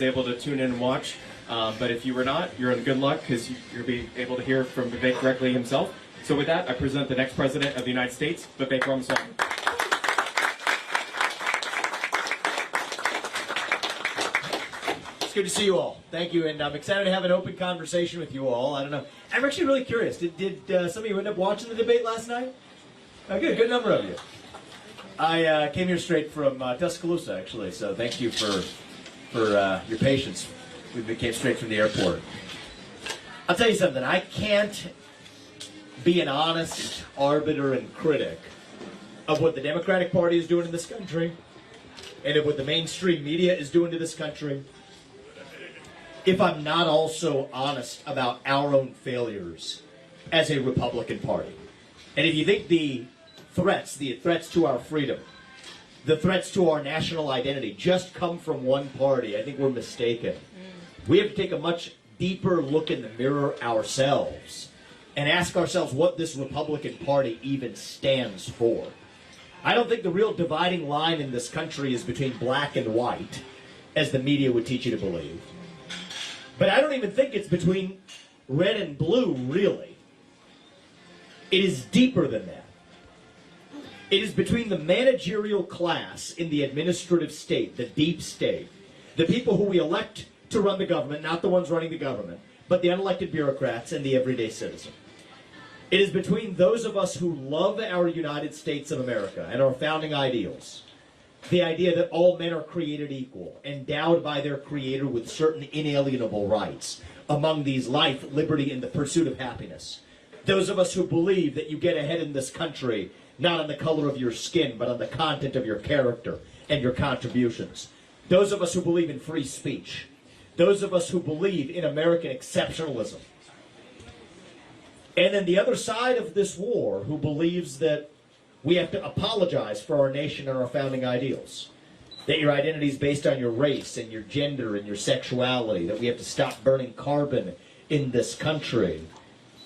was able to tune in and watch. But if you were not, you're in good luck because you'll be able to hear from Vivek directly himself. So with that, I present the next President of the United States, Vivek Ramaswamy. It's good to see you all. Thank you, and I'm excited to have an open conversation with you all. I don't know. I'm actually really curious. Did some of you end up watching the debate last night? Good number of you. I came here straight from Tuscaloosa, actually, so thank you for your patience. We came straight from the airport. I'll tell you something. I can't be an honest arbiter and critic of what the Democratic Party is doing in this country and of what the mainstream media is doing to this country if I'm not also honest about our own failures as a Republican Party. And if you think the threats to our freedom, the threats to our national identity just come from one party, I think we're mistaken. We have to take a much deeper look in the mirror ourselves and ask ourselves what this Republican Party even stands for. I don't think the real dividing line in this country is between black and white, as the media would teach you to believe. But I don't even think it's between red and blue, really. It is deeper than that. It is between the managerial class in the administrative state, the deep state, the people who we elect to run the government, not the ones running the government, but the unelected bureaucrats and the everyday citizen. It is between those of us who love our United States of America and our founding ideals, the idea that all men are created equal, endowed by their Creator with certain inalienable rights, among these life, liberty, and the pursuit of happiness. Those of us who believe that you get ahead in this country not on the color of your skin, but on the content of your character and your contributions. Those of us who believe in free speech. Those of us who believe in American exceptionalism. And then the other side of this war who believes that we have to apologize for our nation and our founding ideals. That your identity is based on your race and your gender and your sexuality. That we have to stop burning carbon in this country,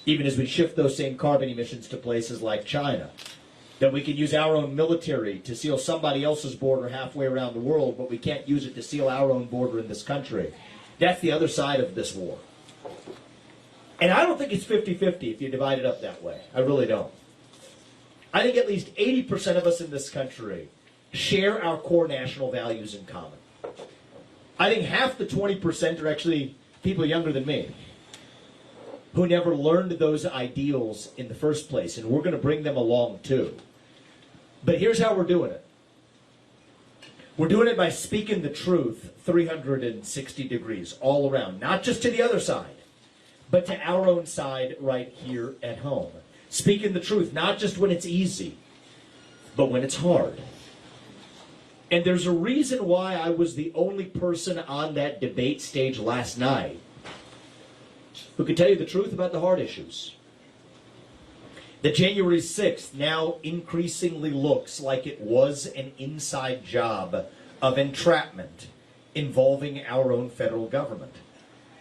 even as we shift those same carbon emissions to places like China. That we can use our own military to seal somebody else's border halfway around the world, but we can't use it to seal our own border in this country. That's the other side of this war. And I don't think it's 50-50 if you divide it up that way. I really don't. I think at least 80% of us in this country share our core national values in common. I think half the 20% are actually people younger than me who never learned those ideals in the first place, and we're going to bring them along too. But here's how we're doing it. We're doing it by speaking the truth 360 degrees all around, not just to the other side, but to our own side right here at home. Speaking the truth, not just when it's easy, but when it's hard. And there's a reason why I was the only person on that debate stage last night who could tell you the truth about the hard issues. That January 6th now increasingly looks like it was an inside job of entrapment involving our own federal government.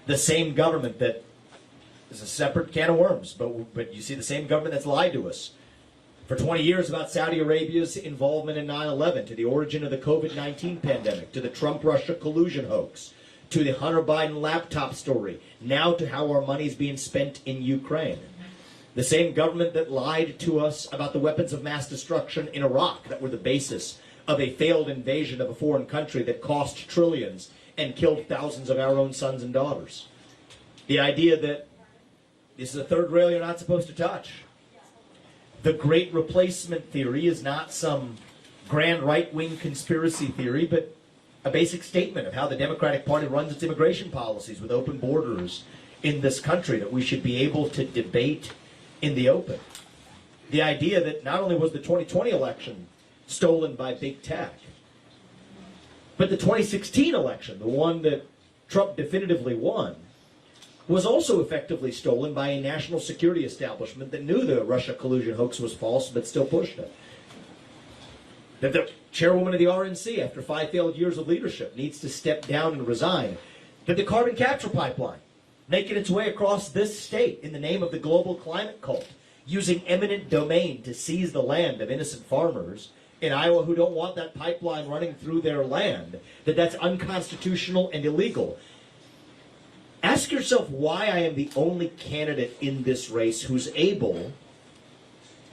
The same government that is a separate can of worms, but you see the same government that's lied to us for 20 years about Saudi Arabia's involvement in 9/11, to the origin of the COVID-19 pandemic, to the Trump-Russia collusion hoax, to the Hunter Biden laptop story, now to how our money is being spent in Ukraine. The same government that lied to us about the weapons of mass destruction in Iraq that were the basis of a failed invasion of a foreign country that cost trillions and killed thousands of our own sons and daughters. The idea that this is a third rail you're not supposed to touch. The Great Replacement theory is not some grand right-wing conspiracy theory, but a basic statement of how the Democratic Party runs its immigration policies with open borders in this country, that we should be able to debate in the open. The idea that not only was the 2020 election stolen by big tech, but the 2016 election, the one that Trump definitively won, was also effectively stolen by a national security establishment that knew the Russia collusion hoax was false but still pushed it. That the chairwoman of the RNC, after 5 failed years of leadership, needs to step down and resign. That the carbon capture pipeline, making its way across this state in the name of the global climate cult, using eminent domain to seize the land of innocent farmers in Iowa who don't want that pipeline running through their land, that that's unconstitutional and illegal. Ask yourself why I am the only candidate in this race who's able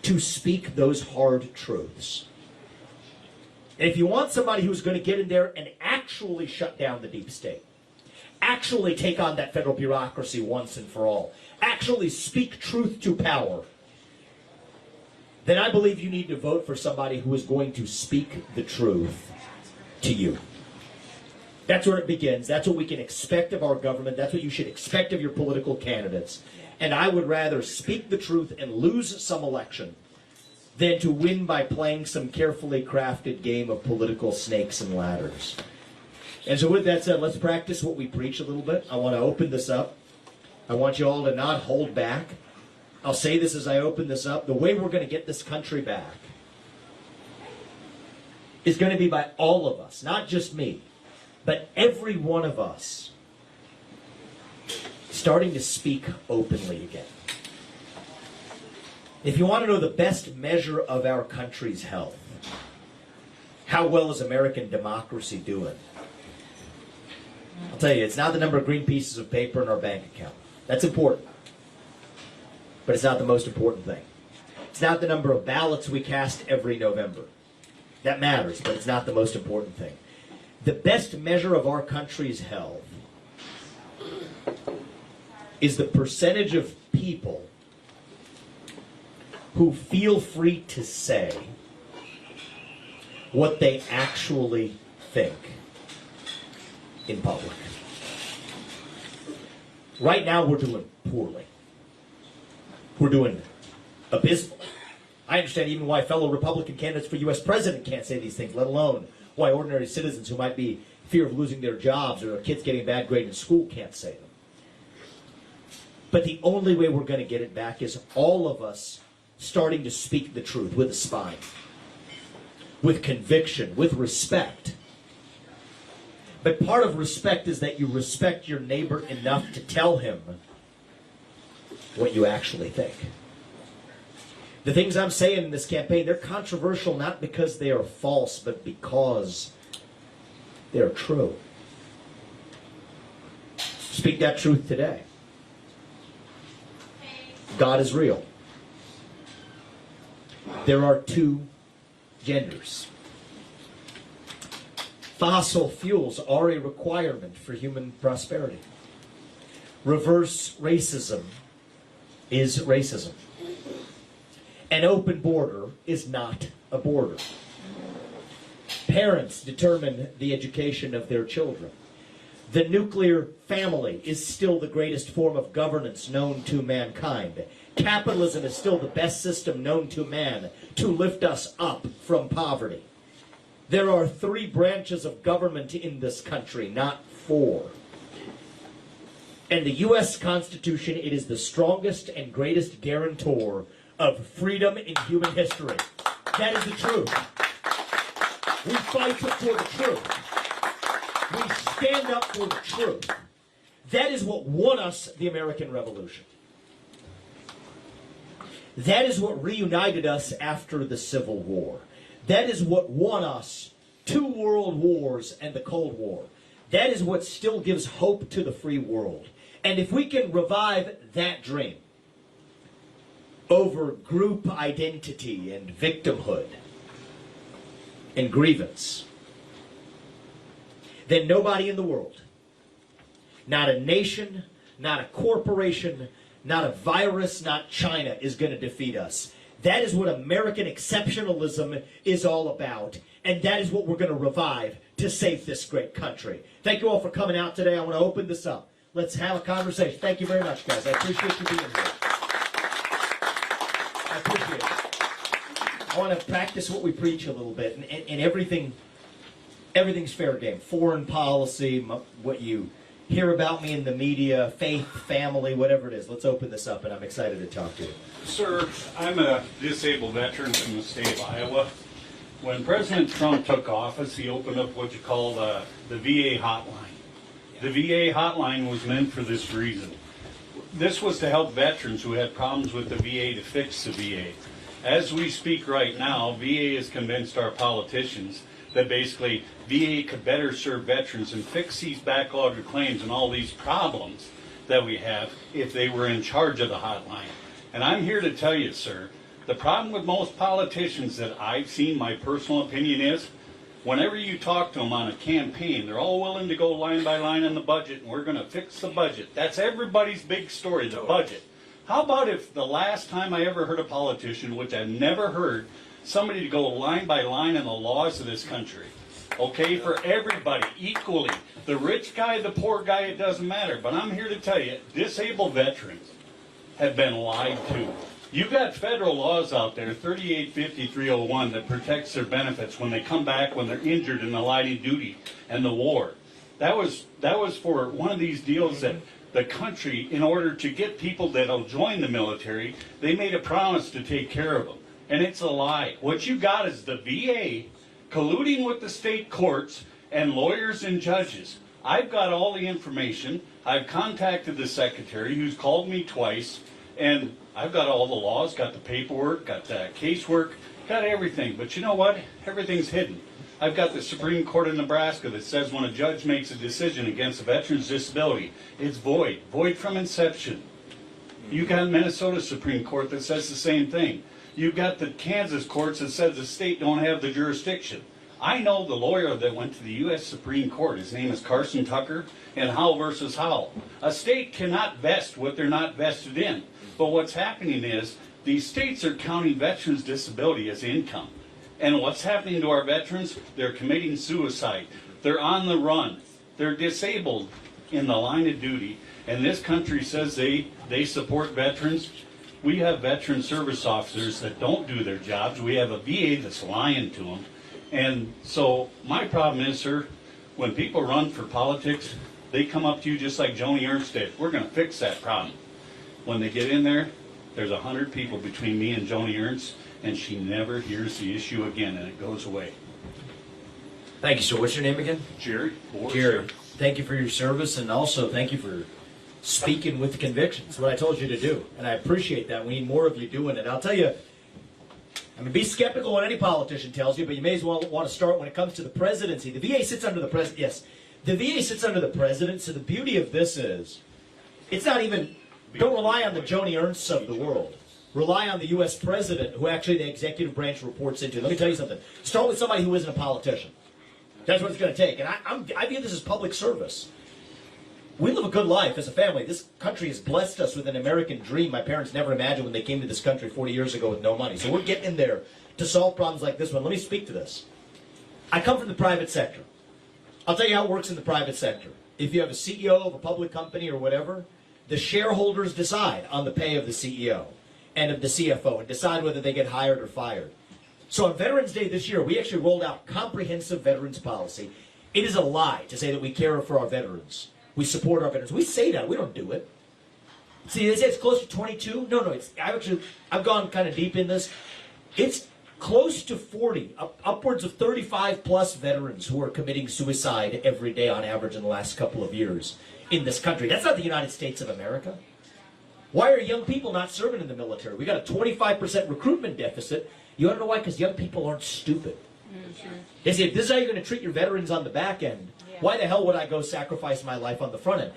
to speak those hard truths. And if you want somebody who's going to get in there and actually shut down the deep state, actually take on that federal bureaucracy once and for all, actually speak truth to power, then I believe you need to vote for somebody who is going to speak the truth to you. That's where it begins. That's what we can expect of our government. That's what you should expect of your political candidates. And I would rather speak the truth and lose some election than to win by playing some carefully crafted game of political snakes and ladders. And so with that said, let's practice what we preach a little bit. I want to open this up. I want you all to not hold back. I'll say this as I open this up. The way we're going to get this country back is going to be by all of us, not just me, but every one of us starting to speak openly again. If you want to know the best measure of our country's health, how well is American democracy doing? I'll tell you, it's not the number of green pieces of paper in our bank account. That's important. But it's not the most important thing. It's not the number of ballots we cast every November. That matters, but it's not the most important thing. The best measure of our country's health is the percentage of people who feel free to say what they actually think in public. Right now, we're doing poorly. We're doing abysmal. I understand even why fellow Republican candidates for U.S. president can't say these things, let alone why ordinary citizens who might be fear of losing their jobs or their kids getting a bad grade in school can't say them. But the only way we're going to get it back is all of us starting to speak the truth with a spine, with conviction, with respect. But part of respect is that you respect your neighbor enough to tell him what you actually think. The things I'm saying in this campaign, they're controversial not because they are false, but because they're true. Speak that truth today. God is real. There are two genders. Fossil fuels are a requirement for human prosperity. Reverse racism is racism. An open border is not a border. Parents determine the education of their children. The nuclear family is still the greatest form of governance known to mankind. Capitalism is still the best system known to man to lift us up from poverty. There are 3 branches of government in this country, not 4. And the U.S. Constitution, it is the strongest and greatest guarantor of freedom in human history. That is the truth. We fight for the truth. We stand up for the truth. That is what won us the American Revolution. That is what reunited us after the Civil War. That is what won us 2 world wars and the Cold War. That is what still gives hope to the free world. And if we can revive that dream over group identity and victimhood and grievance, then nobody in the world, not a nation, not a corporation, not a virus, not China, is going to defeat us. That is what American exceptionalism is all about. And that is what we're going to revive to save this great country. Thank you all for coming out today. I want to open this up. Let's have a conversation. Thank you very much, guys. I appreciate you being here. I appreciate it. I want to practice what we preach a little bit. And everything's fair game. Foreign policy, what you hear about me in the media, faith, family, whatever it is. Let's open this up, and I'm excited to talk to you. Sir, I'm a disabled veteran from the state of Iowa. When President Trump took office, he opened up what you call the VA hotline. The VA hotline was meant for this reason. This was to help veterans who had problems with the VA to fix the VA. As we speak right now, VA has convinced our politicians that basically VA could better serve veterans and fix these backlogged claims and all these problems that we have if they were in charge of the hotline. And I'm here to tell you, sir, the problem with most politicians that I've seen, my personal opinion is, whenever you talk to them on a campaign, they're all willing to go line by line on the budget, and we're going to fix the budget. That's everybody's big story, the budget. How about if the last time I ever heard a politician, which I've never heard, somebody to go line by line in the laws of this country, okay, for everybody equally. The rich guy, the poor guy, it doesn't matter. But I'm here to tell you, disabled veterans have been lied to. You've got federal laws out there, 385301, that protects their benefits when they come back when they're injured in the line of duty and the war. That was for one of these deals that the country, in order to get people that'll join the military, they made a promise to take care of them. And it's a lie. What you got is the VA colluding with the state courts and lawyers and judges. I've got all the information. I've contacted the secretary, who's called me twice, and I've got all the laws, got the paperwork, got the casework, got everything. But you know what? Everything's hidden. I've got the Supreme Court of Nebraska that says when a judge makes a decision against a veteran's disability, it's void from inception. You got Minnesota Supreme Court that says the same thing. You've got the Kansas courts that says the state don't have the jurisdiction. I know the lawyer that went to the U.S. Supreme Court. His name is Carson Tucker, and Howell versus Howell. A state cannot vest what they're not vested in. But what's happening is these states are counting veterans' disability as income. And what's happening to our veterans? They're committing suicide. They're on the run. They're disabled in the line of duty. And this country says they support veterans. We have veteran service officers that don't do their jobs. We have a VA that's lying to them. And so my problem is, sir, when people run for politics, they come up to you just like Joni Ernst did. We're going to fix that problem. When they get in there, there's 100 people between me and Joni Ernst, and she never hears the issue again, and it goes away. Thank you, sir. What's your name again? Jerry. Jerry. Thank you for your service, and also thank you for speaking with conviction. That's what I told you to do, and I appreciate that. We need more of you doing it. I'll tell you, I mean, be skeptical what any politician tells you, but you may as well want to start when it comes to the presidency. The VA sits under the president. Yes, the VA sits under the president, so the beauty of this is, it's not even, don't rely on the Joni Ernsts of the world. Rely on the U.S. president, who actually the executive branch reports into. Let me tell you something. Start with somebody who isn't a politician. That's what it's going to take. And I view this as public service. We live a good life as a family. This country has blessed us with an American dream my parents never imagined when they came to this country 40 years ago with no money. So we're getting in there to solve problems like this one. Let me speak to this. I come from the private sector. I'll tell you how it works in the private sector. If you have a CEO of a public company or whatever, the shareholders decide on the pay of the CEO and of the CFO and decide whether they get hired or fired. So on Veterans Day this year, we actually rolled out comprehensive veterans policy. It is a lie to say that we care for our veterans. We support our veterans. We say that. We don't do it. See, they say it's close to 22. No, I've gone kind of deep in this. It's close to 40, upwards of 35 plus veterans who are committing suicide every day on average in the last couple of years in this country. That's not the United States of America. Why are young people not serving in the military? We got a 25% recruitment deficit. You want to know why? Because young people aren't stupid. They say, if this is how you're going to treat your veterans on the back end, why the hell would I go sacrifice my life on the front end?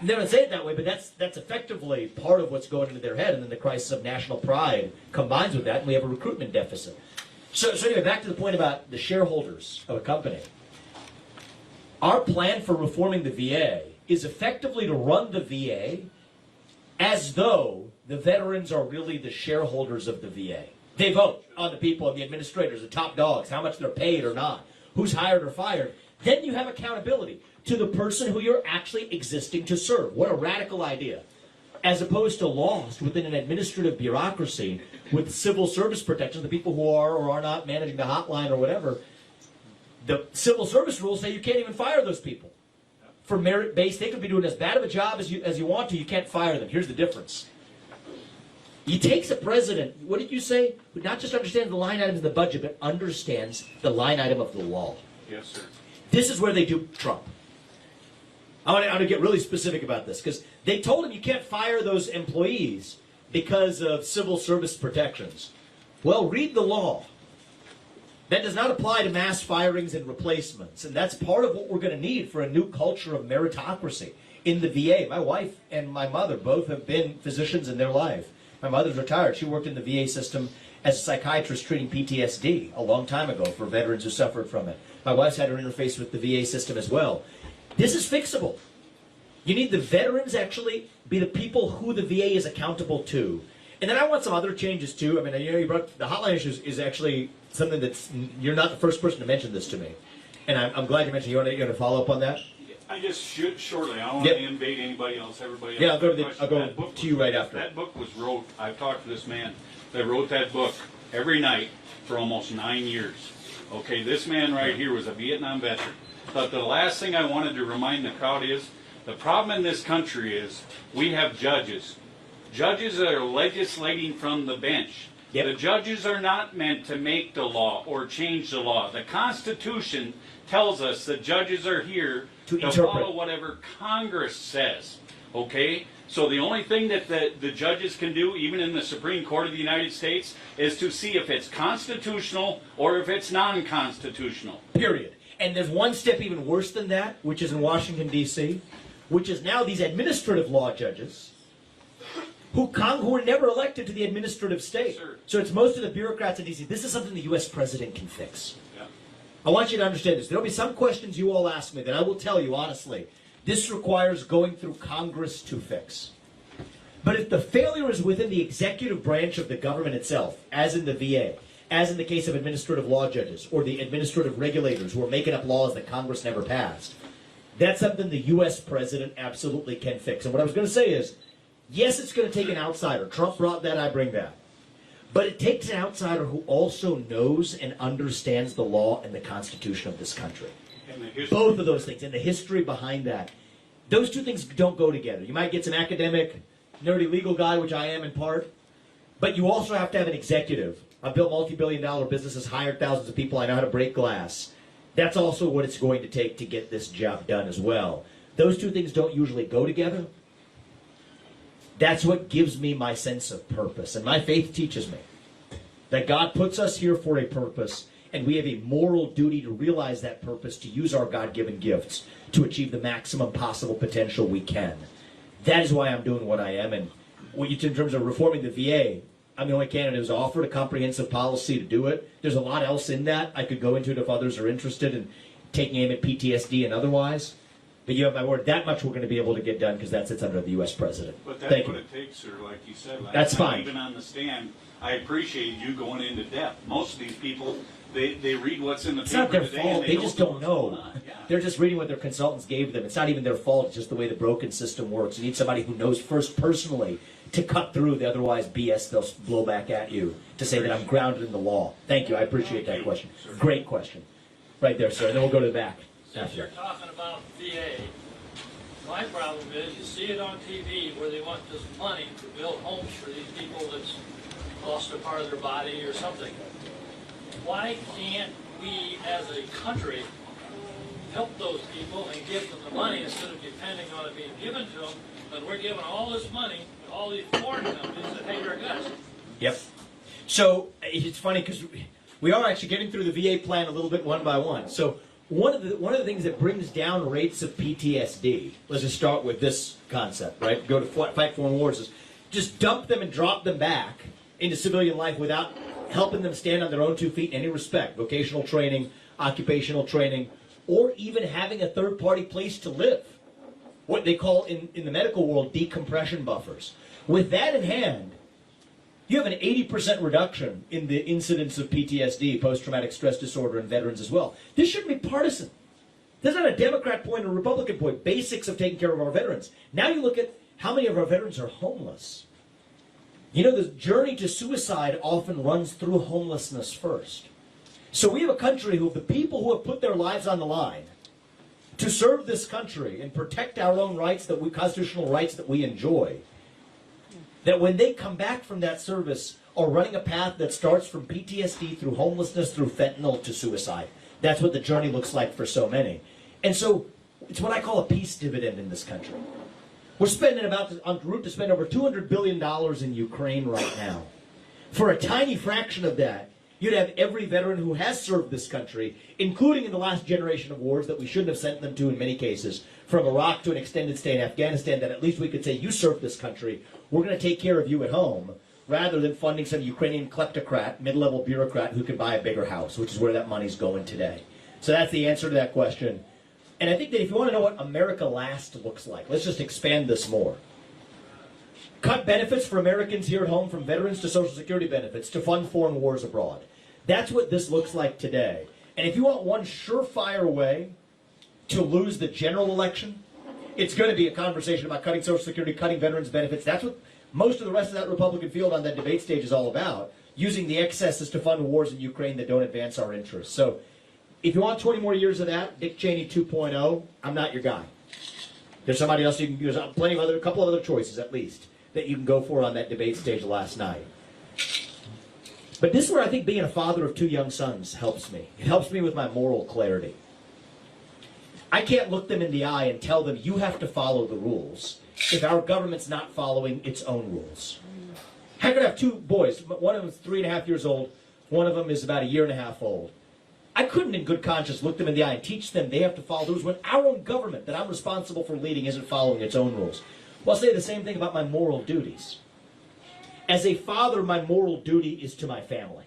They don't say it that way, but that's effectively part of what's going into their head, and then the crisis of national pride combines with that, and we have a recruitment deficit. So anyway, back to the point about the shareholders of a company. Our plan for reforming the VA is effectively to run the VA as though the veterans are really the shareholders of the VA. They vote on the people and the administrators, the top dogs, how much they're paid or not, who's hired or fired. Then you have accountability to the person who you're actually existing to serve. What a radical idea. As opposed to laws within an administrative bureaucracy with civil service protection, the people who are or are not managing the hotline or whatever, the civil service rules say you can't even fire those people. For merit-based, they could be doing as bad of a job as you want to. You can't fire them. Here's the difference. It takes a president, what did you say, who not just understands the line items of the budget, but understands the line item of the law. Yes, sir. This is where they do Trump. I want to get really specific about this, because they told him you can't fire those employees because of civil service protections. Well, read the law. That does not apply to mass firings and replacements. And that's part of what we're going to need for a new culture of meritocracy in the VA. My wife and my mother both have been physicians in their life. My mother's retired. She worked in the VA system as a psychiatrist treating PTSD a long time ago for veterans who suffered from it. My wife's had her interface with the VA system as well. This is fixable. You need the veterans actually be the people who the VA is accountable to. And then I want some other changes too. I mean, you brought the hotline issues is actually something that's, you're not the first person to mention this to me. And I'm glad you mentioned, you want to follow up on that? I just should shortly. I don't want to invade anybody else, everybody else. Yeah, I'll go to you right after. That book was wrote, I've talked to this man that wrote that book every night for almost 9 years. Okay, this man right here was a Vietnam veteran. But the last thing I wanted to remind the crowd is, the problem in this country is we have judges. Judges are legislating from the bench. Yep. The judges are not meant to make the law or change the law. The Constitution tells us the judges are here to follow whatever Congress says. Okay? So the only thing that the judges can do, even in the Supreme Court of the United States, is to see if it's constitutional or if it's non-constitutional. Period. And there's one step even worse than that, which is in Washington, D.C., which is now these administrative law judges who were never elected to the administrative state. Sure. So it's most of the bureaucrats in D.C. This is something the U.S. president can fix. Yeah. I want you to understand this. There'll be some questions you all ask me that I will tell you honestly. This requires going through Congress to fix. But if the failure is within the executive branch of the government itself, as in the VA, as in the case of administrative law judges, or the administrative regulators who are making up laws that Congress never passed, that's something the U.S. president absolutely can fix. And what I was going to say is, yes, it's going to take an outsider. Trump brought that, I bring that. But it takes an outsider who also knows and understands the law and the Constitution of this country. Both of those things, and the history behind that. Those two things don't go together. You might get some academic, nerdy legal guy, which I am in part, but you also have to have an executive. I've built multi-billion-dollar businesses, hired thousands of people. I know how to break glass. That's also what it's going to take to get this job done as well. Those two things don't usually go together. That's what gives me my sense of purpose. And my faith teaches me that God puts us here for a purpose, and we have a moral duty to realize that purpose, to use our God-given gifts to achieve the maximum possible potential we can. That is why I'm doing what I am. And in terms of reforming the VA, I'm the only candidate who's offered a comprehensive policy to do it. There's a lot else in that. I could go into it if others are interested in taking aim at PTSD and otherwise. But you have my word, that much we're going to be able to get done because that sits under the U.S. president. But that's what it takes, sir, like you said. That's fine. Even on the stand, I appreciate you going into depth. Most of these people, they read what's in the It's paper not their today, fault. and They just don't know. Yeah. They're just reading what their consultants gave them. It's not even their fault. It's just the way the broken system works. You need somebody who knows first personally to cut through the otherwise BS they'll blow back at you to say that I'm grounded in the law. Thank you. I appreciate that question. Great question. Right there, sir. And then we'll go to the back. Since you're talking about VA, my problem is you see it on TV where they want this money to build homes for these people that's lost a part of their body or something. Why can't we as a country help those people and give them the money instead of depending on it being given to them? But we're giving all this money to all these foreign companies that hate our guts. Yep. So it's funny because we are actually getting through the VA plan a little bit one by one. So one of the things that brings down rates of PTSD, let's just start with this concept, right? Go to fight foreign wars, is just dump them and drop them back into civilian life without helping them stand on their own 2 feet in any respect. Vocational training, occupational training, or even having a third-party place to live. What they call in the medical world decompression buffers. With that in hand, you have an 80% reduction in the incidence of PTSD, post-traumatic stress disorder, in veterans as well. This shouldn't be partisan. There's not a Democrat point or a Republican point. Basics of taking care of our veterans. Now you look at how many of our veterans are homeless. You know, the journey to suicide often runs through homelessness first. So we have a country who, the people who have put their lives on the line to serve this country and protect our own rights, constitutional rights that we enjoy, that when they come back from that service are running a path that starts from PTSD through homelessness, through fentanyl to suicide. That's what the journey looks like for so many. And so it's what I call a peace dividend in this country. We're spending en route to spend over $200 billion in Ukraine right now. For a tiny fraction of that, you'd have every veteran who has served this country, including in the last generation of wars that we shouldn't have sent them to in many cases, from Iraq to an extended stay in Afghanistan, that at least we could say, you served this country, we're going to take care of you at home, rather than funding some Ukrainian kleptocrat, mid-level bureaucrat who can buy a bigger house, which is where that money's going today. So that's the answer to that question. And I think that if you want to know what America Last looks like, let's just expand this more. Cut benefits for Americans here at home, from veterans to Social Security benefits, to fund foreign wars abroad. That's what this looks like today. And if you want one surefire way to lose the general election, it's going to be a conversation about cutting Social Security, cutting veterans' benefits. That's what most of the rest of that Republican field on that debate stage is all about, using the excesses to fund wars in Ukraine that don't advance our interests. So if you want 20 more years of that, Dick Cheney 2.0, I'm not your guy. There's somebody else you can use, plenty of a couple of other choices at least, that you can go for on that debate stage last night. But this is where I think being a father of 2 young sons helps me. It helps me with my moral clarity. I can't look them in the eye and tell them, you have to follow the rules, if our government's not following its own rules. I could have 2 boys. One of them is 3.5 years old. One of them is about 1.5 years old. I couldn't in good conscience look them in the eye and teach them they have to follow the rules when our own government that I'm responsible for leading isn't following its own rules. Well, I'll say the same thing about my moral duties. As a father, my moral duty is to my family,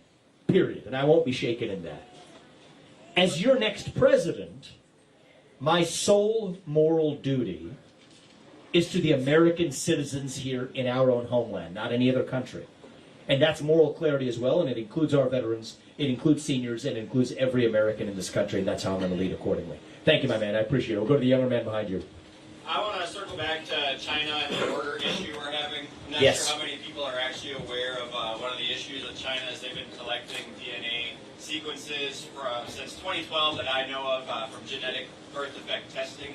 period, and I won't be shaken in that. As your next president, my sole moral duty is to the American citizens here in our own homeland, not any other country. And that's moral clarity as well, and it includes our veterans, it includes seniors, and it includes every American in this country, and that's how I'm going to lead accordingly. Thank you, my man. I appreciate it. We'll go to the younger man behind you. I want to circle back to China and the border issue we're having. I'm not Yes. sure how many people are actually aware of one of the issues with China is they've been collecting DNA sequences since 2012 that I know of from genetic birth defect testing.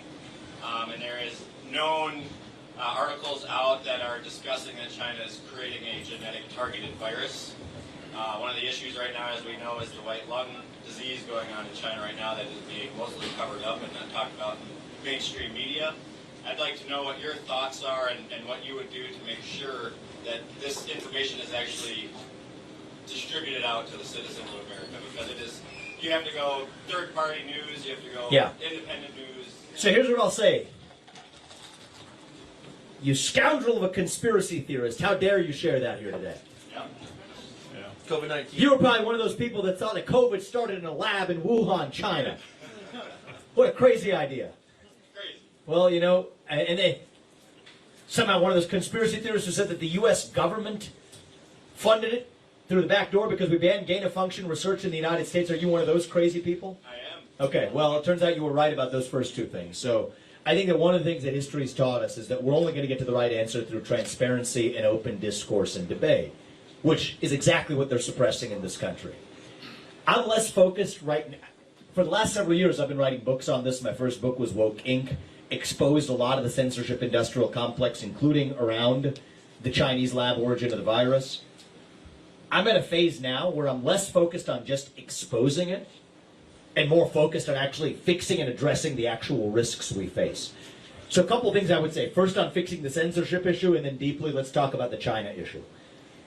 And there is known articles out that are discussing that China is creating a genetic targeted virus. One of the issues right now, as we know, is the white lung disease going on in China right now that is being mostly covered up and not talked about in mainstream media. I'd like to know what your thoughts are and what you would do to make sure that this information is actually distributed out to the citizens of America, because it is, you have to go third-party news, you have to go independent news. So here's what I'll say. You scoundrel of a conspiracy theorist, how dare you share that here today? Yeah. COVID-19. You were probably one of those people that thought that COVID started in a lab in Wuhan, China. What a crazy idea. Crazy. Well, you know, and they, somehow one of those conspiracy theorists who said that the U.S. government funded it through the back door because we banned gain-of-function research in the United States. Are you one of those crazy people? I am. Okay, well, it turns out you were right about those first 2 things. So I think that one of the things that history's taught us is that we're only going to get to the right answer through transparency and open discourse and debate, which is exactly what they're suppressing in this country. I'm less focused right now. For the last several years, I've been writing books on this. My first book was Woke Inc., exposed a lot of the censorship industrial complex, including around the Chinese lab origin of the virus. I'm at a phase now where I'm less focused on just exposing it and more focused on actually fixing and addressing the actual risks we face. So a couple of things I would say. First, on fixing the censorship issue, and then deeply, let's talk about the China issue.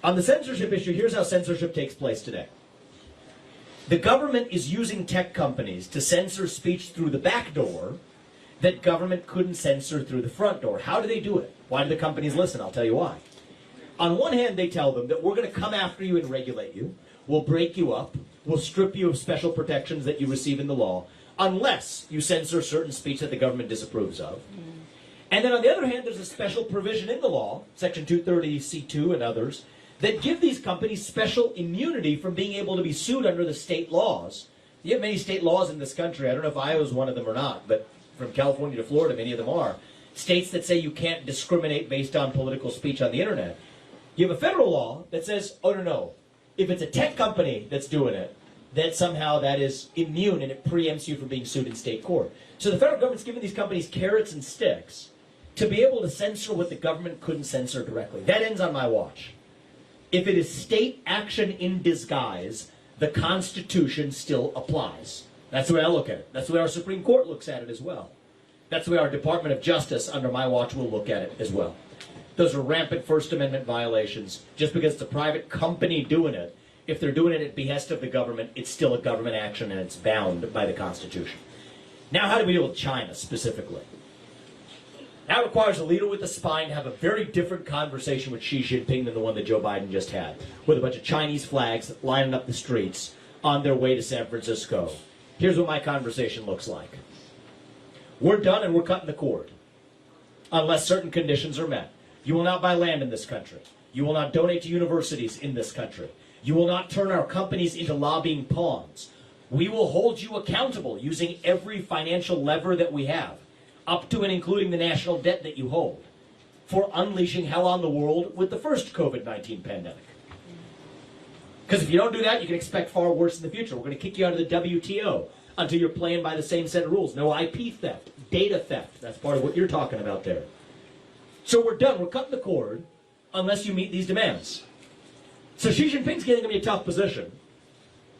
On the censorship issue, here's how censorship takes place today. The government is using tech companies to censor speech through the back door that government couldn't censor through the front door. How do they do it? Why do the companies listen? I'll tell you why. On one hand, they tell them that we're going to come after you and regulate you. We'll break you up. We'll strip you of special protections that you receive in the law, unless you censor certain speech that the government disapproves of. And then on the other hand, there's a special provision in the law, Section 230C2 and others, that give these companies special immunity from being able to be sued under the state laws. You have many state laws in this country. I don't know if Iowa's one of them or not, but from California to Florida, many of them are. States that say you can't discriminate based on political speech on the internet. You have a federal law that says, oh, no. If it's a tech company that's doing it, then somehow that is immune and it preempts you from being sued in state court. So the federal government's giving these companies carrots and sticks to be able to censor what the government couldn't censor directly. That ends on my watch. If it is state action in disguise, the Constitution still applies. That's the way I look at it. That's the way our Supreme Court looks at it as well. That's the way our Department of Justice under my watch will look at it as well. Those are rampant First Amendment violations. Just because it's a private company doing it, if they're doing it at behest of the government, it's still a government action and it's bound by the Constitution. Now, how do we deal with China specifically? That requires a leader with a spine to have a very different conversation with Xi Jinping than the one that Joe Biden just had, with a bunch of Chinese flags lining up the streets on their way to San Francisco. Here's what my conversation looks like. We're done and we're cutting the cord, unless certain conditions are met. You will not buy land in this country. You will not donate to universities in this country. You will not turn our companies into lobbying pawns. We will hold you accountable using every financial lever that we have, up to and including the national debt that you hold, for unleashing hell on the world with the first COVID-19 pandemic. Because if you don't do that, you can expect far worse in the future. We're going to kick you out of the WTO until you're playing by the same set of rules. No IP theft, data theft. That's part of what you're talking about there. So we're done. We're cutting the cord unless you meet these demands. So Xi Jinping's going to be a tough position,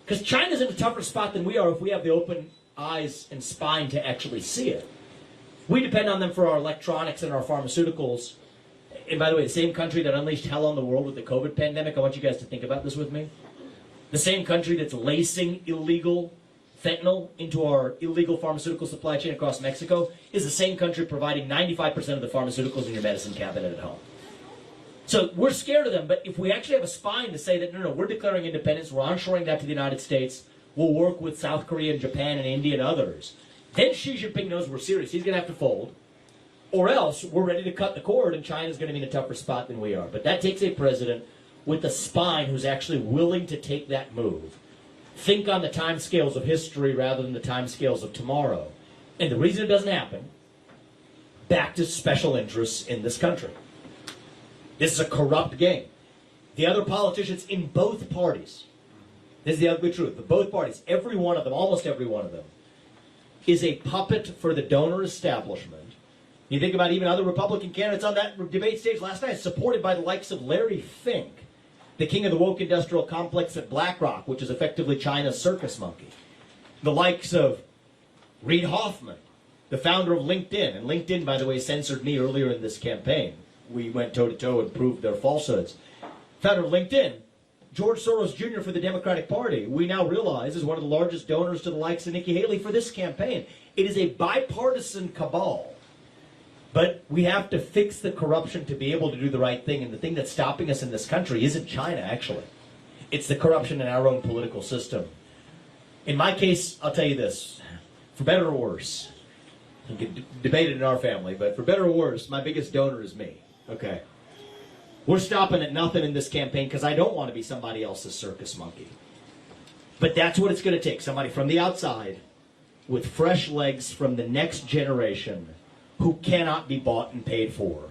because China's in a tougher spot than we are if we have the open eyes and spine to actually see it. We depend on them for our electronics and our pharmaceuticals. And by the way, the same country that unleashed hell on the world with the COVID pandemic, I want you guys to think about this with me. The same country that's lacing illegal fentanyl into our illegal pharmaceutical supply chain across Mexico is the same country providing 95% of the pharmaceuticals in your medicine cabinet at home. So we're scared of them, but if we actually have a spine to say that, no, we're declaring independence, we're onshoring that to the United States, we'll work with South Korea and Japan and India and others, then Xi Jinping knows we're serious. He's going to have to fold, or else we're ready to cut the cord and China's going to be in a tougher spot than we are. But that takes a president with a spine who's actually willing to take that move. Think on the timescales of history rather than the timescales of tomorrow. And the reason it doesn't happen, back to special interests in this country. This is a corrupt game. The other politicians in both parties, this is the ugly truth, but both parties, every one of them, almost every one of them, is a puppet for the donor establishment. You think about even other Republican candidates on that debate stage last night, supported by the likes of Larry Fink, the king of the woke industrial complex at BlackRock, which is effectively China's circus monkey. The likes of Reid Hoffman, the founder of LinkedIn. And LinkedIn, by the way, censored me earlier in this campaign. We went toe-to-toe and proved their falsehoods. Founder of LinkedIn, George Soros Jr. for the Democratic Party, we now realize is one of the largest donors to the likes of Nikki Haley for this campaign. It is a bipartisan cabal. But we have to fix the corruption to be able to do the right thing. And the thing that's stopping us in this country isn't China, actually. It's the corruption in our own political system. In my case, I'll tell you this, for better or worse, you can debate it in our family, but for better or worse, my biggest donor is me. Okay. We're stopping at nothing in this campaign because I don't want to be somebody else's circus monkey. But that's what it's going to take. Somebody from the outside with fresh legs from the next generation who cannot be bought and paid for.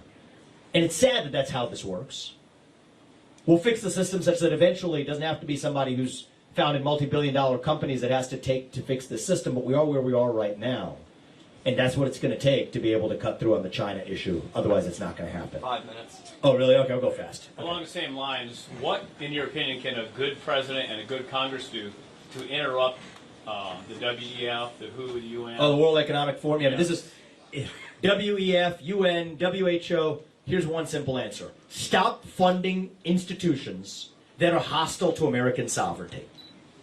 And it's sad that that's how this works. We'll fix the system such that eventually it doesn't have to be somebody who's founded multi-billion-dollar companies that has to take to fix the system, but we are where we are right now. And that's what it's going to take to be able to cut through on the China issue. Otherwise, it's not going to happen. 5 minutes. Oh, really? Okay, I'll go fast. Okay. Along the same lines, what, in your opinion, can a good president and a good Congress do to interrupt the WEF, the WHO, the UN? Oh, the World Economic Forum? Yeah, but this is WEF, UN, WHO. Here's one simple answer. Stop funding institutions that are hostile to American sovereignty.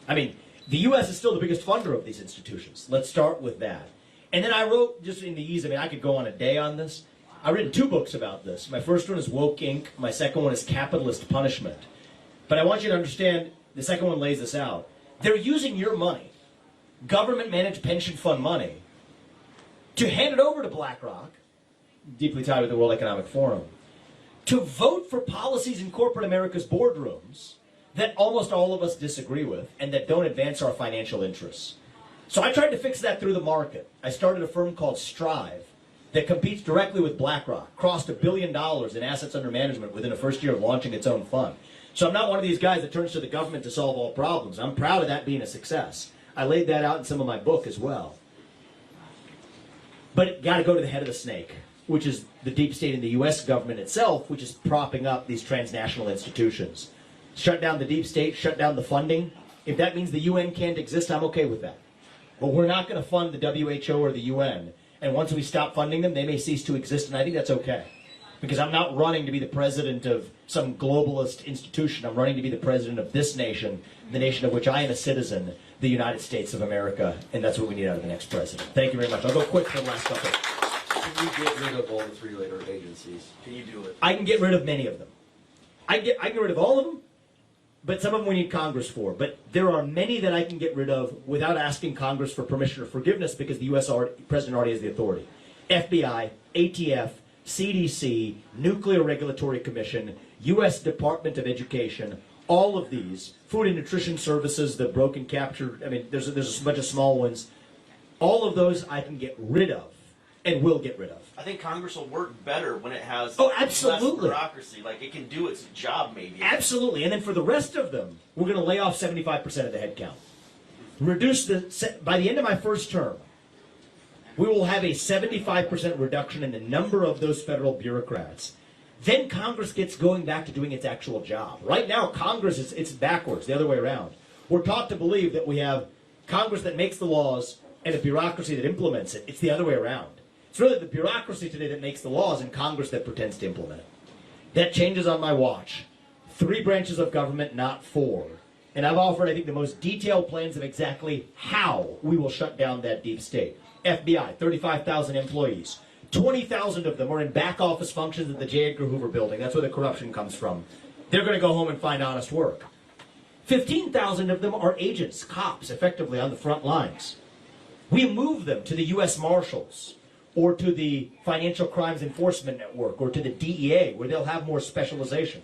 I mean, the U.S. is still the biggest funder of these institutions. Let's start with that. And then I wrote, just in the ease, I mean, I could go on a day on this. I've written 2 books about this. My first one is Woke Inc. My second one is Capitalist Punishment. But I want you to understand, the second one lays this out. They're using your money, government-managed pension fund money, to hand it over to BlackRock, deeply tied with the World Economic Forum, to vote for policies in corporate America's boardrooms that almost all of us disagree with and that don't advance our financial interests. So I tried to fix that through the market. I started a firm called Strive that competes directly with BlackRock, crossed $1 billion in assets under management within the first year of launching its own fund. So I'm not one of these guys that turns to the government to solve all problems. I'm proud of that being a success. I laid that out in some of my book as well. But it got to go to the head of the snake, which is the deep state in the U.S. government itself, which is propping up these transnational institutions. Shut down the deep state, shut down the funding. If that means the UN can't exist, I'm okay with that. But we're not going to fund the WHO or the UN. And once we stop funding them, they may cease to exist, and I think that's okay. Because I'm not running to be the president of some globalist institution. I'm running to be the president of this nation, the nation of which I am a citizen, the United States of America, and that's what we need out of the next president. Thank you very much. I'll go quick for the last couple. Can you get rid of all the three-letter agencies? Can you do it? I can get rid of many of them. I can get rid of all of them, but some of them we need Congress for. But there are many that I can get rid of without asking Congress for permission or forgiveness because the U.S. president already has the authority. FBI, ATF, CDC, Nuclear Regulatory Commission, U.S. Department of Education, all of these, Food and Nutrition Services, the broken capture, I mean, there's a bunch of small ones. All of those I can get rid of and will get rid of. I think Congress will work better when it has absolutely. less bureaucracy. Like, it can do its job, maybe. Absolutely. And then for the rest of them, we're going to lay off 75% of the headcount. Reduce by the end of my first term, we will have a 75% reduction in the number of those federal bureaucrats. Then Congress gets going back to doing its actual job. Right now, Congress, it's backwards, the other way around. We're taught to believe that we have Congress that makes the laws and a bureaucracy that implements it. It's the other way around. It's really the bureaucracy today that makes the laws and Congress that pretends to implement it. That changes on my watch. 3 branches of government, not 4. And I've offered, I think, the most detailed plans of exactly how we will shut down that deep state. FBI, 35,000 employees. 20,000 of them are in back office functions at the J. Edgar Hoover building. That's where the corruption comes from. They're going to go home and find honest work. 15,000 of them are agents, cops, effectively on the front lines. We move them to the U.S. Marshals or to the Financial Crimes Enforcement Network or to the DEA where they'll have more specialization.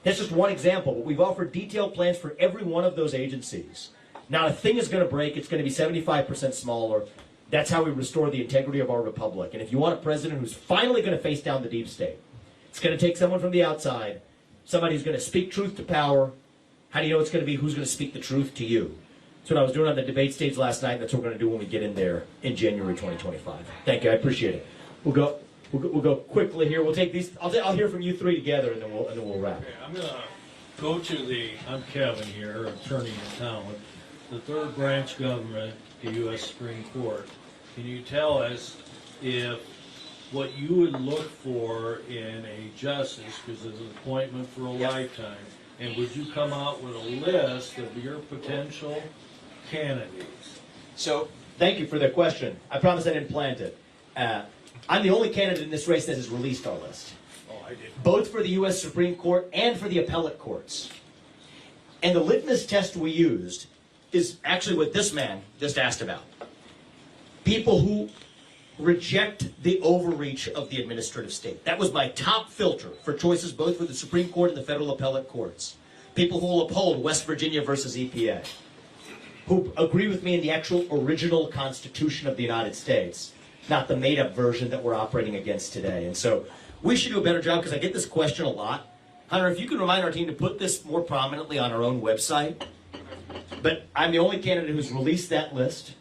That's just one example, but we've offered detailed plans for every one of those agencies. Not a thing is going to break. It's going to be 75% smaller. That's how we restore the integrity of our republic. And if you want a president who's finally going to face down the deep state, it's going to take someone from the outside, somebody who's going to speak truth to power. How do you know it's going to be who's going to speak the truth to you? That's what I was doing on the debate stage last night. And that's what we're going to do when we get in there in January 2025. Thank you. I appreciate it. We'll go quickly here. We'll take these. I'll hear from you 3 together, and then we'll wrap. Okay, I'm going to go to I'm Kevin here, attorney in town. The 3rd branch government, the U.S. Supreme Court. Can you tell us if what you would look for in a justice, because it's an appointment for a lifetime, and would you come out with a list of your potential candidates? So, thank you for the question. I promise I didn't plant it. I'm the only candidate in this race that has released our list. Oh, I did. Both for the U.S. Supreme Court and for the appellate courts. And the litmus test we used is actually what this man just asked about. People who reject the overreach of the administrative state. That was my top filter for choices both for the Supreme Court and the federal appellate courts. People who will uphold West Virginia versus EPA. Who agree with me in the actual original Constitution of the United States, not the made-up version that we're operating against today. And so we should do a better job because I get this question a lot. Hunter, if you can remind our team to put this more prominently on our own website. But I'm the only candidate who's released that list.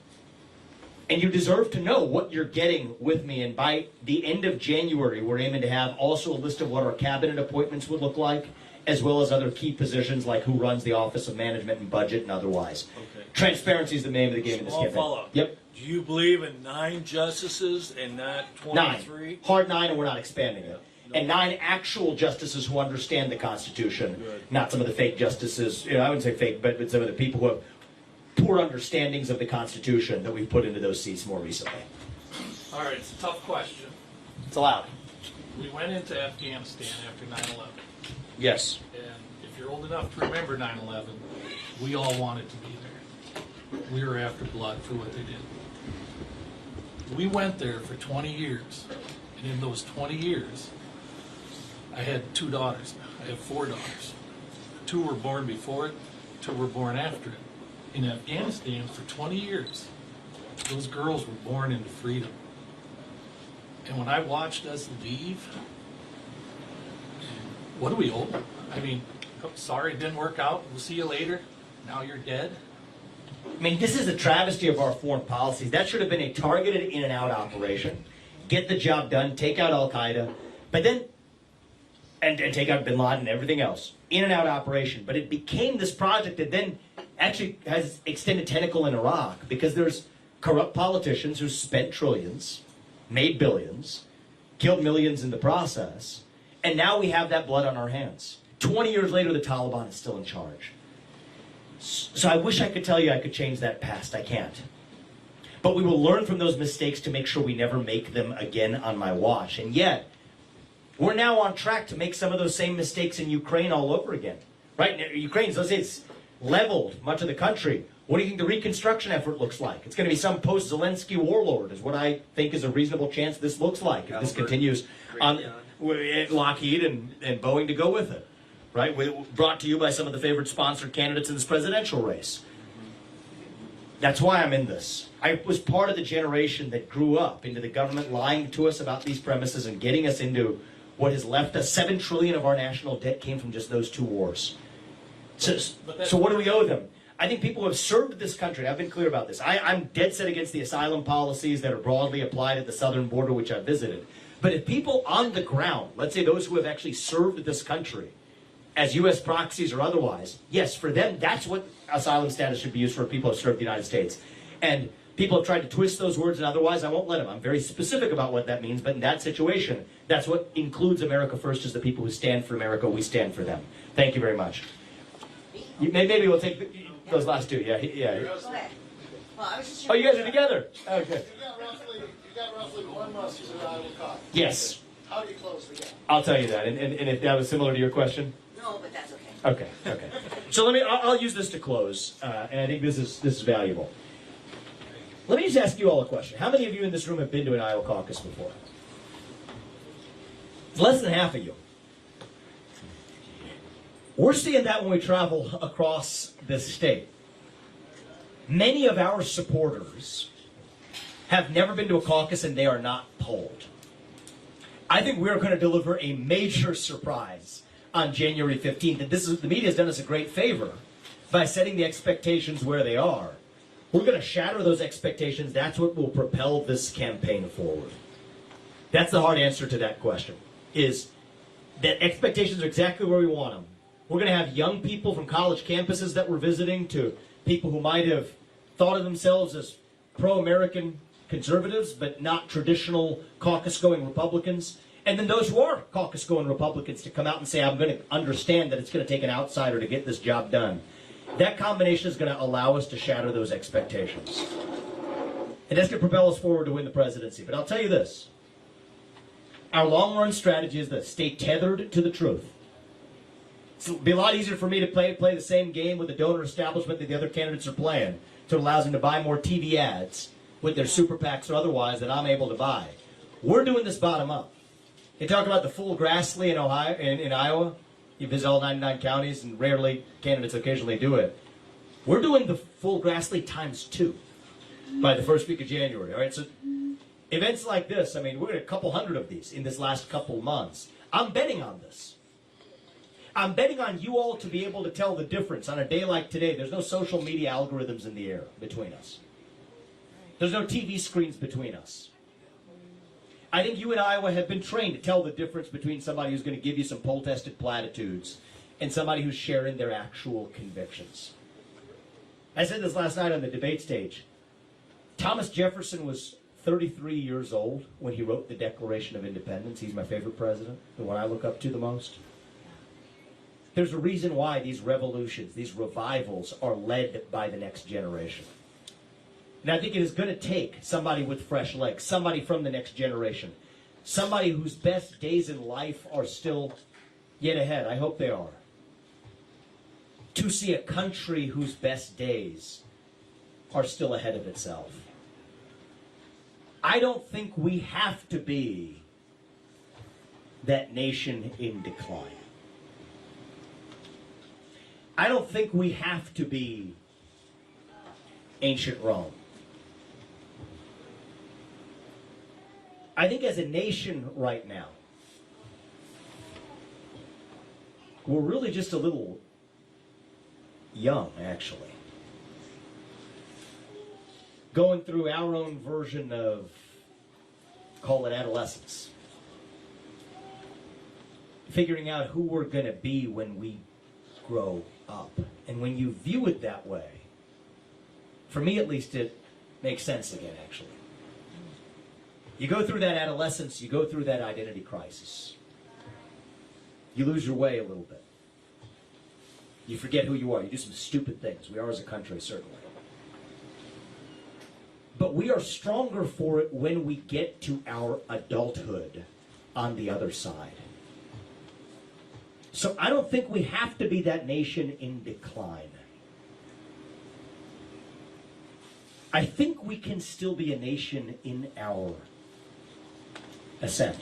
And you deserve to know what you're getting with me. And by the end of January, we're aiming to have also a list of what our cabinet appointments would look like, as well as other key positions like who runs the Office of Management and Budget and otherwise. Okay. Transparency is the name of the game in this campaign. Follow-up. Yep. Do you believe in 9 justices and not 23? 9. Hard 9, and we're not expanding it. And 9 actual justices who understand the Constitution, not some of the fake justices. I wouldn't say fake, but some of the people who have poor understandings of the Constitution that we've put into those seats more recently. All right, it's a tough question. It's allowed. We went into Afghanistan after 9/11. Yes. And if you're old enough to remember 9/11, we all wanted to be there. We were after blood for what they did. We went there for 20 years. And in those 20 years, I had 2 daughters. I have 4 daughters. 2 were born before it, 2 were born after it. In Afghanistan for 20 years, those girls were born into freedom. And when I watched us leave, what do we owe? I mean, sorry it didn't work out. We'll see you later. Now you're dead. I mean, this is a travesty of our foreign policies. That should have been a targeted in and out operation. Get the job done, take out Al-Qaeda, but then, and take out bin Laden and everything else. In and out operation. But it became this project that then actually has extended tentacle in Iraq because there's corrupt politicians who spent trillions, made billions, killed millions in the process, And now we have that blood on our hands. 20 years later, the Taliban is still in charge. So I wish I could tell you I could change that past. I can't. But we will learn from those mistakes to make sure we never make them again on my watch. And yet, we're now on track to make some of those same mistakes in Ukraine all over again. Right? Ukraine, let's say it's leveled much of the country. What do you think the reconstruction effort looks like? It's going to be some post-Zelensky warlord, is what I think is a reasonable chance this looks like if this continues on Lockheed and Boeing to go with it. Right? Brought to you by some of the favorite sponsored candidates in this presidential race. That's why I'm in this. I was part of the generation that grew up into the government lying to us about these premises and getting us into what has left us. $7 trillion of our national debt came from just those two wars. So what do we owe them? I think people who have served this country, I've been clear about this. I'm dead set against the asylum policies that are broadly applied at the southern border, which I've visited. But if people on the ground, let's say those who have actually served this country, as U.S. proxies or otherwise, yes, for them, that's what asylum status should be used for people who have served the United States. And people have tried to twist those words, and otherwise I won't let them. I'm very specific about what that means, but in that situation, that's what includes America First, is the people who stand for America. We stand for them. Thank you very much. Maybe we'll take those last two. Yeah. Go ahead. Well, I was just Oh, you guys are together? Okay. You got roughly 1 month to the Iowa caucus. Yes. How do you close the gap? I'll tell you that. And if that was similar to your question? No, but that's okay. Okay. So I'll use this to close, and I think this is valuable. Let me just ask you all a question. How many of you in this room have been to an Iowa caucus before? It's less than half of you. We're seeing that when we travel across this state. Many of our supporters have never been to a caucus and they are not polled. I think we're going to deliver a major surprise on January 15th. And the media has done us a great favor by setting the expectations where they are. We're going to shatter those expectations. That's what will propel this campaign forward. That's the hard answer to that question, is that expectations are exactly where we want them. We're going to have young people from college campuses that we're visiting to people who might have thought of themselves as pro-American conservatives, but not traditional caucus-going Republicans. And then those who are caucus-going Republicans to come out and say, I'm going to understand that it's going to take an outsider to get this job done. That combination is going to allow us to shatter those expectations. And that's going to propel us forward to win the presidency. But I'll tell you this. Our long-run strategy is this: stay tethered to the truth. It'll be a lot easier for me to play the same game with the donor establishment that the other candidates are playing, so it allows them to buy more TV ads with their super PACs or otherwise that I'm able to buy. We're doing this bottom up. They talk about the full Grassley in Iowa. You visit all 99 counties, and rarely candidates occasionally do it. We're doing the full Grassley times 2 by the first week of January. All right, so events like this, I mean, we're at a couple hundred of these in this last couple months. I'm betting on this. I'm betting on you all to be able to tell the difference on a day like today. There's no social media algorithms in the air between us. There's no TV screens between us. I think you in Iowa have been trained to tell the difference between somebody who's going to give you some poll-tested platitudes and somebody who's sharing their actual convictions. I said this last night on the debate stage. Thomas Jefferson was 33 years old when he wrote the Declaration of Independence. He's my favorite president, the one I look up to the most. There's a reason why these revolutions, these revivals, are led by the next generation. And I think it is going to take somebody with fresh legs, somebody from the next generation, somebody whose best days in life are still yet ahead. I hope they are. To see a country whose best days are still ahead of itself. I don't think we have to be that nation in decline. I don't think we have to be ancient Rome. I think as a nation right now, we're really just a little young, actually. Going through our own version of, call it adolescence. Figuring out who we're going to be when we grow up. And when you view it that way, for me at least, it makes sense again, actually. You go through that adolescence, you go through that identity crisis. You lose your way a little bit. You forget who you are. You do some stupid things. We are as a country, certainly. But we are stronger for it when we get to our adulthood on the other side. So I don't think we have to be that nation in decline. I think we can still be a nation in our ascent.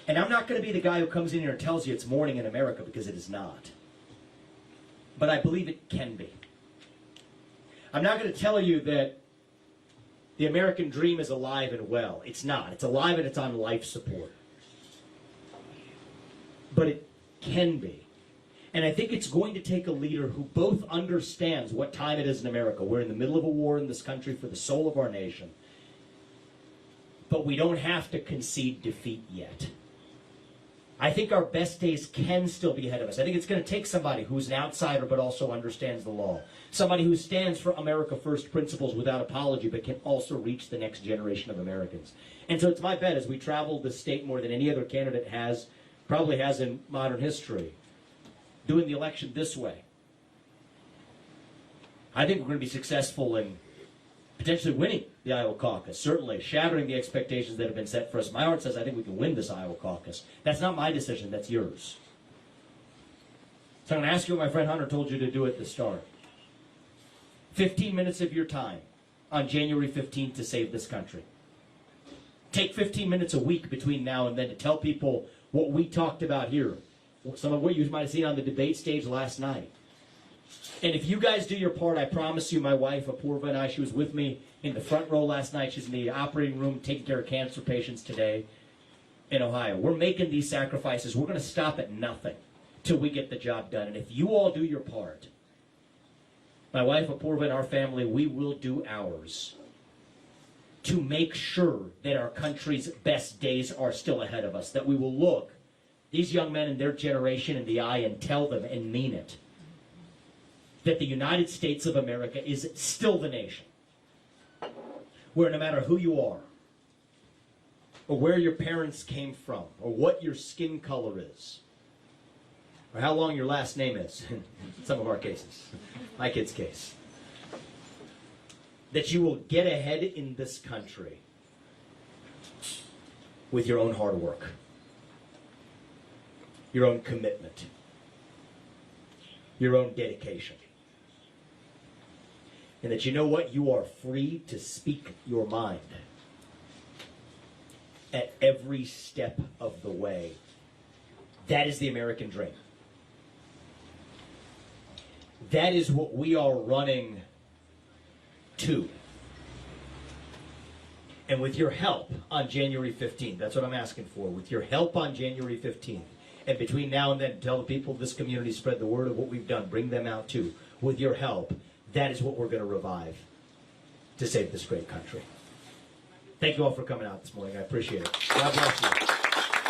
And I'm not going to be the guy who comes in here and tells you it's morning in America, because it is not. But I believe it can be. I'm not going to tell you that the American dream is alive and well. It's not. It's alive and it's on life support. But it can be. And I think it's going to take a leader who both understands what time it is in America. We're in the middle of a war in this country for the soul of our nation. But we don't have to concede defeat yet. I think our best days can still be ahead of us. I think it's going to take somebody who's an outsider but also understands the law. Somebody who stands for America First principles without apology but can also reach the next generation of Americans. And so it's my bet, as we travel the state more than any other candidate has, probably has in modern history, doing the election this way, I think we're going to be successful in potentially winning the Iowa caucus, certainly shattering the expectations that have been set for us. My heart says I think we can win this Iowa caucus. That's not my decision, that's yours. So I'm going to ask you what my friend Hunter told you to do at the start. 15 minutes of your time on January 15th to save this country. Take 15 minutes a week between now and then to tell people what we talked about here, some of what you might have seen on the debate stage last night. And if you guys do your part, I promise you, my wife, Apurva, and I, she was with me in the front row last night. She's in the operating room taking care of cancer patients today in Ohio. We're making these sacrifices. We're going to stop at nothing till we get the job done. And if you all do your part, my wife, Apurva, and our family, we will do ours to make sure that our country's best days are still ahead of us, that we will look these young men and their generation in the eye and tell them and mean it, that the United States of America is still the nation where no matter who you are, or where your parents came from, or what your skin color is, or how long your last name is, in some of our cases, my kid's case, that you will get ahead in this country with your own hard work, your own commitment, your own dedication. And that you know what? You are free to speak your mind at every step of the way. That is the American dream. That is what we are running to. And with your help on January 15th, that's what I'm asking for, with your help on January 15th, and between now and then, tell the people of this community, spread the word of what we've done, bring them out too. With your help, that is what we're going to revive to save this great country. Thank you all for coming out this morning. I appreciate it. God bless you.